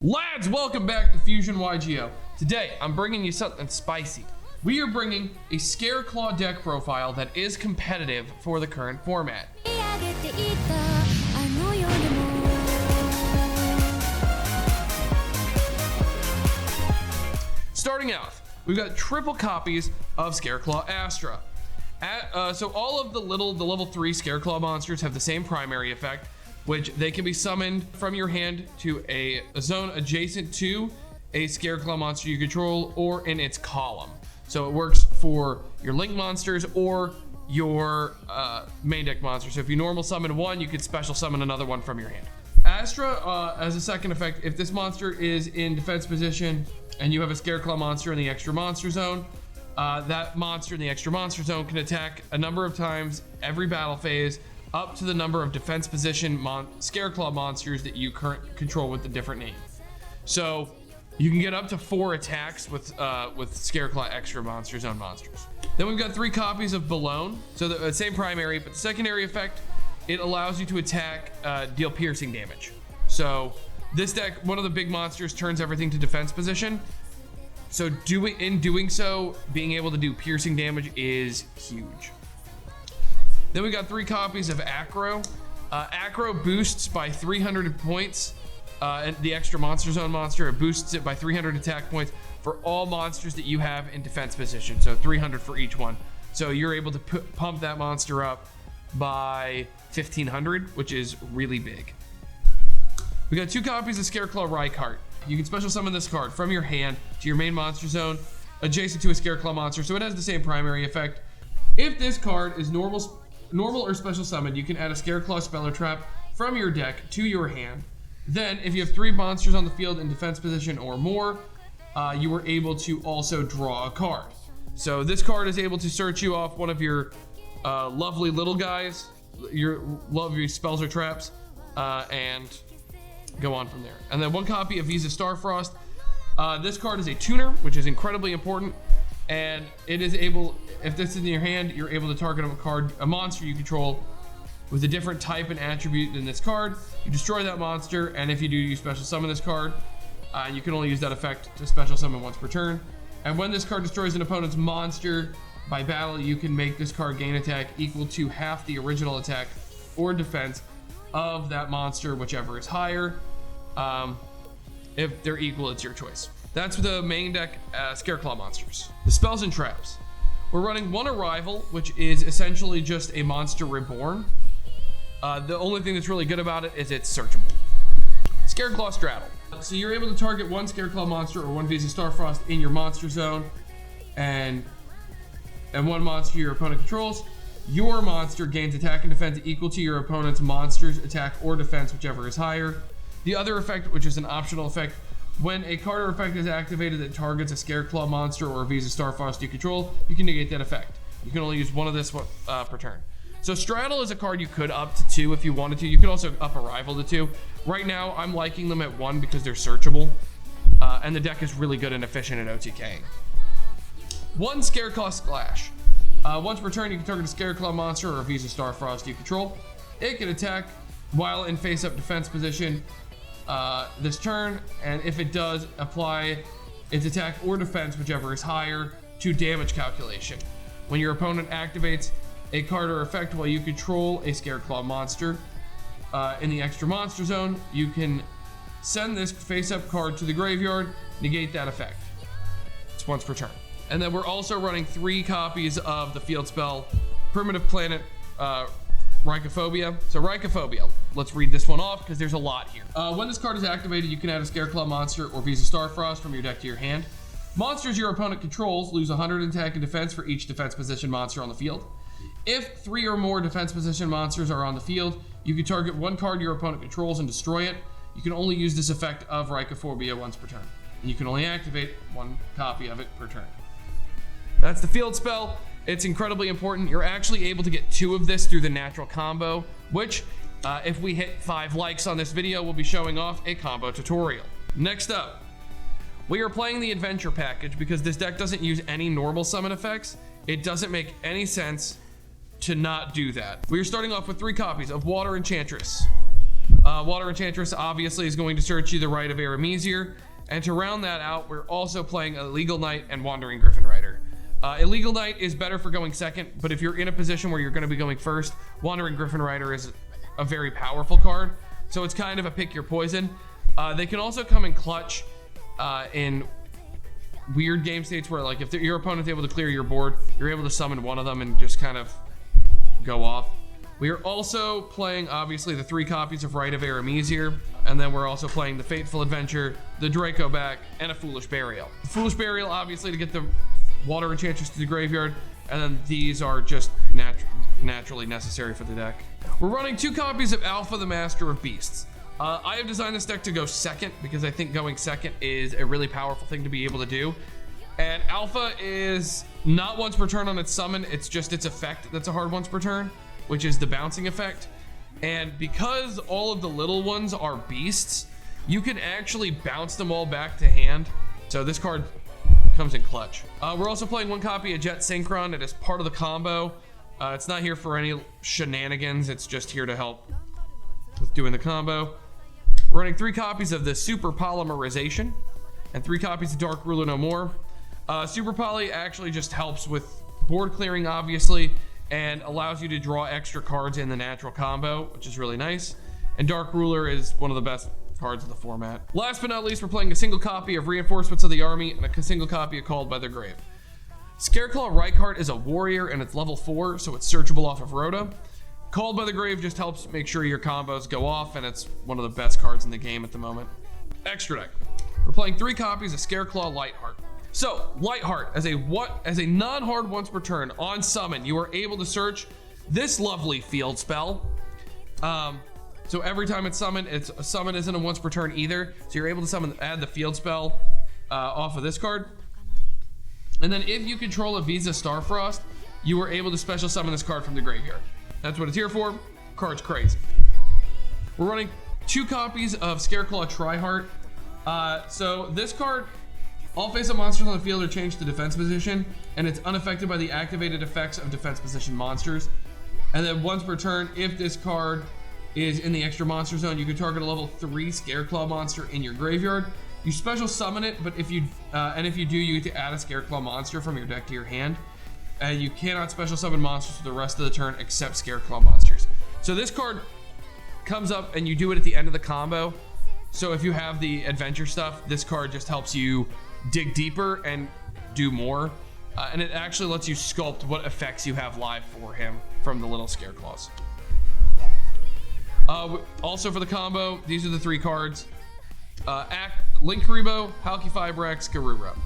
Lads, welcome back to Fusion YGO. Today, I'm bringing you something spicy. We are bringing a Scareclaw deck profile that is competitive for the current format. Starting out, we've got triple copies of Scareclaw Astra. So all of the level 3 Scareclaw monsters have the same primary effect, which they can be summoned from your hand to a zone adjacent to a Scareclaw monster you control or in its column. So it works for your link monsters or your main deck monsters. So if you normal summon one, you could special summon another one from your hand. Astra, as a second effect, if this monster is in defense position and you have a Scareclaw monster in the extra monster zone, that monster in the extra monster zone can attack a number of times every battle phase, up to the number of defense position Scareclaw monsters that you control with a different name. So you can get up to 4 attacks with Scareclaw extra monster zone monsters. Then we've got 3 copies of Balone. So the same primary, but the secondary effect, it allows you to attack, deal piercing damage. So this deck, one of the big monsters turns everything to defense position. So in doing so, being able to do piercing damage is huge. Then we got 3 copies of Acro. Acro boosts by 300 points. The extra monster zone monster, it boosts it by 300 attack points for all monsters that you have in defense position. So 300 for each one. So you're able to pump that monster up by 1500, which is really big. We got 2 copies of Scareclaw Rykart. You can special summon this card from your hand to your main monster zone adjacent to a Scareclaw monster. So it has the same primary effect. If this card is normal or special summoned, you can add a Scareclaw spell or trap from your deck to your hand. Then, if you have 3 monsters on the field in defense position or more, you are able to also draw a card. So this card is able to search you off one of your lovely little guys, your lovely spells or traps, and go on from there. And then 1 copy of Visa Starfrost. This card is a tuner, which is incredibly important. And it is able, if this is in your hand, you're able to target a monster you control with a different type and attribute than this card. You destroy that monster, and if you do, you special summon this card. You can only use that effect to special summon once per turn. And when this card destroys an opponent's monster by battle, you can make this card gain attack equal to half the original attack or defense of that monster, whichever is higher. If they're equal, it's your choice. That's the main deck Scareclaw monsters. The spells and traps. We're running 1 Arrival, which is essentially just a monster reborn. The only thing that's really good about it is it's searchable. Scareclaw Straddle. So you're able to target 1 Scareclaw monster or 1 Visa Starfrost in your monster zone, and 1 monster your opponent controls. Your monster gains attack and defense equal to your opponent's monster's attack or defense, whichever is higher. The other effect, which is an optional effect, when a card or effect is activated that targets a Scareclaw monster or a Visa Starfrost you control, you can negate that effect. You can only use 1 of this per turn. So Straddle is a card you could up to 2 if you wanted to. You could also up Arrival to 2. Right now, I'm liking them at 1 because they're searchable. And the deck is really good and efficient at OTKing. 1 Scareclaw Splash. Once per turn, you can target a Scareclaw monster or a Visa Starfrost you control. It can attack while in face-up defense position this turn, and if it does, apply its attack or defense, whichever is higher, to damage calculation. When your opponent activates a card or effect while you control a Scareclaw monster in the extra monster zone, you can send this face-up card to the graveyard, negate that effect. It's once per turn. And then we're also running 3 copies of the field spell Primitive Planet Rhycophobia. So Rhycophobia, let's read this one off because there's a lot here. When this card is activated, you can add a Scareclaw monster or Visa Starfrost from your deck to your hand. Monsters your opponent controls lose 100 attack and defense for each defense position monster on the field. If 3 or more defense position monsters are on the field, you can target 1 card your opponent controls and destroy it. You can only use this effect of Rhycophobia once per turn. And you can only activate 1 copy of it per turn. That's the field spell. It's incredibly important. You're actually able to get 2 of this through the natural combo, which if we hit 5 likes on this video, we'll be showing off a combo tutorial. Next up, we are playing the adventure package because this deck doesn't use any normal summon effects. It doesn't make any sense to not do that. We are starting off with 3 copies of Water Enchantress. Water Enchantress obviously is going to search you the Rite of Aramesir. And to round that out, we're also playing Illegal Knight and Wandering Griffin Rider. Illegal Knight is better for going second, but if you're in a position where you're going to be going first, Wandering Griffin Rider is a very powerful card. So it's kind of a pick your poison. They can also come in clutch in weird game states where, like, if your opponent's able to clear your board, you're able to summon one of them and just kind of go off. We are also playing, obviously, the 3 copies of Rite of Aramesir, and then we're also playing the Fateful Adventure, the Draco back, and a Foolish Burial. The Foolish Burial, obviously, to get the Water Enchantress to the graveyard, and then these are just naturally necessary for the deck. We're running 2 copies of Alpha, the Master of Beasts. I have designed this deck to go second because I think going second is a really powerful thing to be able to do. And Alpha is not once per turn on its summon, it's just its effect that's a hard once per turn, which is the bouncing effect. And because all of the little ones are beasts, you can actually bounce them all back to hand. So this card comes in clutch. We're also playing 1 copy of Jet Synchron. It is part of the combo. It's not here for any shenanigans. It's just here to help with doing the combo. We're running 3 copies of the Super Polymerization and 3 copies of Dark Ruler No More. Super Poly actually just helps with board clearing, obviously, and allows you to draw extra cards in the natural combo, which is really nice. And Dark Ruler is one of the best cards in the format. Last but not least, we're playing a single copy of Reinforcements of the Army and a single copy of Called by the Grave. Scareclaw Reichart is a warrior and it's level 4, so it's searchable off of Rhoda. Called by the Grave just helps make sure your combos go off, and it's one of the best cards in the game at the moment. Extra deck. We're playing 3 copies of Scareclaw Lightheart. So, Lightheart, as a non-hard once per turn on summon, you are able to search this lovely field spell. So every time it's summoned, a summon isn't a once per turn either. So you're able to add the field spell off of this card. And then if you control a Visa Starfrost, you are able to special summon this card from the graveyard. That's what it's here for. Card's crazy. We're running 2 copies of Scareclaw Tryheart. So this card, all face-up monsters on the field are changed to defense position, and it's unaffected by the activated effects of defense position monsters. And then once per turn, if this card is in the extra monster zone, you can target a level 3 Scareclaw monster in your graveyard. You special summon it, but if you do, you get to add a Scareclaw monster from your deck to your hand. And you cannot special summon monsters for the rest of the turn except Scareclaw monsters. So this card comes up and you do it at the end of the combo. So if you have the adventure stuff, this card just helps you dig deeper and do more. And it actually lets you sculpt what effects you have live for him from the little Scareclaws. Also for the combo, these are the 3 cards. Linkuriboh, Halqifibrax, Garura.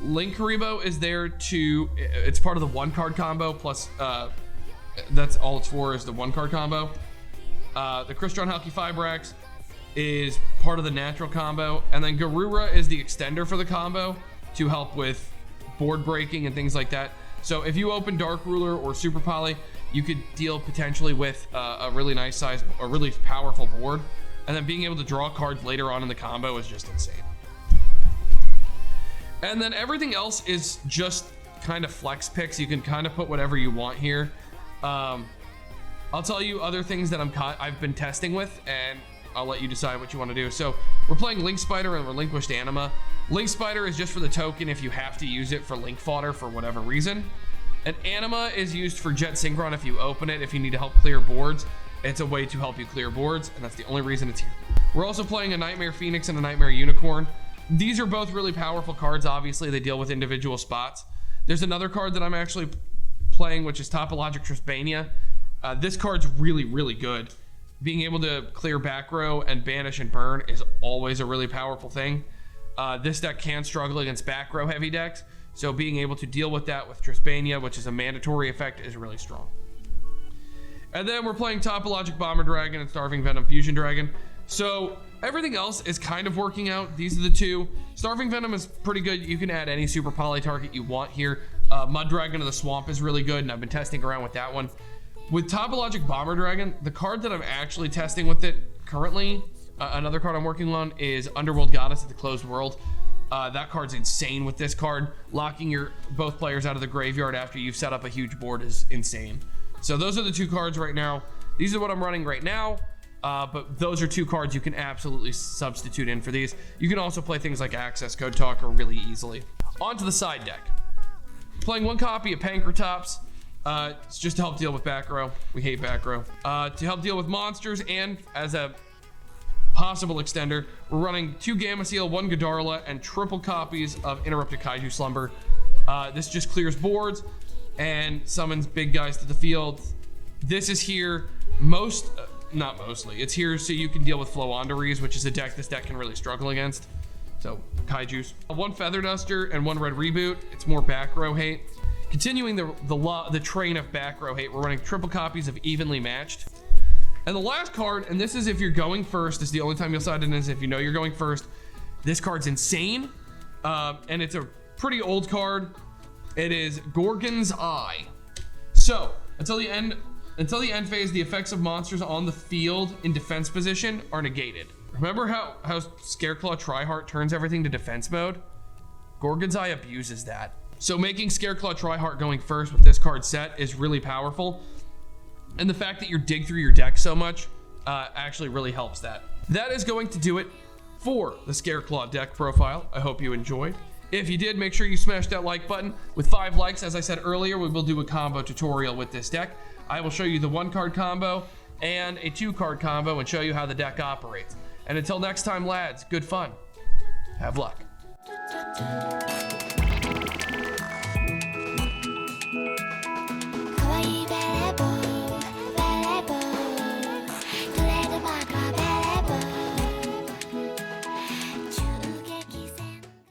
Linkuriboh is there it's part of the 1 card combo, plus that's all it's for is the 1 card combo. The Crystron Halqifibrax is part of the natural combo, and then Garura is the extender for the combo to help with board breaking and things like that. So if you open Dark Ruler or Super Poly, you could deal potentially with a really nice size, a really powerful board, and then being able to draw cards later on in the combo is just insane. And then everything else is just kind of flex picks. You can kind of put whatever you want here. I'll tell you other things that I've been testing with, and I'll let you decide what you want to do. So we're playing Link Spider and Relinquished Anima. Link Spider is just for the token if you have to use it for Link fodder for whatever reason. And Anima is used for Jet Synchron if you open it, if you need to help clear boards. It's a way to help you clear boards, and that's the only reason it's here. We're also playing a Nightmare Phoenix and a Nightmare Unicorn. These are both really powerful cards. Obviously, they deal with individual spots. There's another card that I'm actually playing, which is Topologic Trispania. This card's really, really good. Being able to clear back row and banish and burn is always a really powerful thing. This deck can struggle against back row heavy decks, so being able to deal with that with Trispania, which is a mandatory effect, is really strong. And then we're playing Topologic Bomber Dragon and Starving Venom Fusion Dragon. So everything else is kind of working out. These are the 2. Starving Venom is pretty good. You can add any Super Poly target you want here. Mud Dragon of the Swamp is really good, and I've been testing around with that one. With Topologic Bomber Dragon, the card that I'm actually testing with it currently, another card I'm working on, is Underworld Goddess of the Closed World. That card's insane with this card. Locking both players out of the graveyard after you've set up a huge board is insane. So those are the 2 cards right now. These are what I'm running right now. but those are two cards you can absolutely substitute in for these. You can also play things like Access Code Talker really easily. On to the side deck. Playing one copy of Pankratops. It's just to help deal with back row. We hate back row. To help deal with monsters, and as a possible extender, we're running 2 Gamma Seal, 1 Godarla, and triple copies of Interrupted Kaiju Slumber. This just clears boards and summons big guys to the field. This is here not mostly. It's here so you can deal with Floanderies, which is a deck this deck can really struggle against. So, Kaijus. 1 Feather Duster and 1 Red Reboot. It's more back row hate. Continuing the train of back row hate, we're running triple copies of Evenly Matched. And the last card, and this is if you're going first, this is the only time you'll side in this if you know you're going first. This card's insane, and it's a pretty old card. It is Gorgon's Eye. So, until the end phase, the effects of monsters on the field in defense position are negated. Remember how Scareclaw Tryhard turns everything to defense mode? Gorgon's Eye abuses that. So making Scareclaw Tryhard going first with this card set is really powerful. And the fact that you dig through your deck so much actually really helps that. That is going to do it for the Scareclaw deck profile. I hope you enjoyed. If you did, make sure you smash that like button. With 5 likes, as I said earlier, we will do a combo tutorial with this deck. I will show you the 1-card combo and a 2-card combo and show you how the deck operates. And until next time, lads, good fun. Have luck.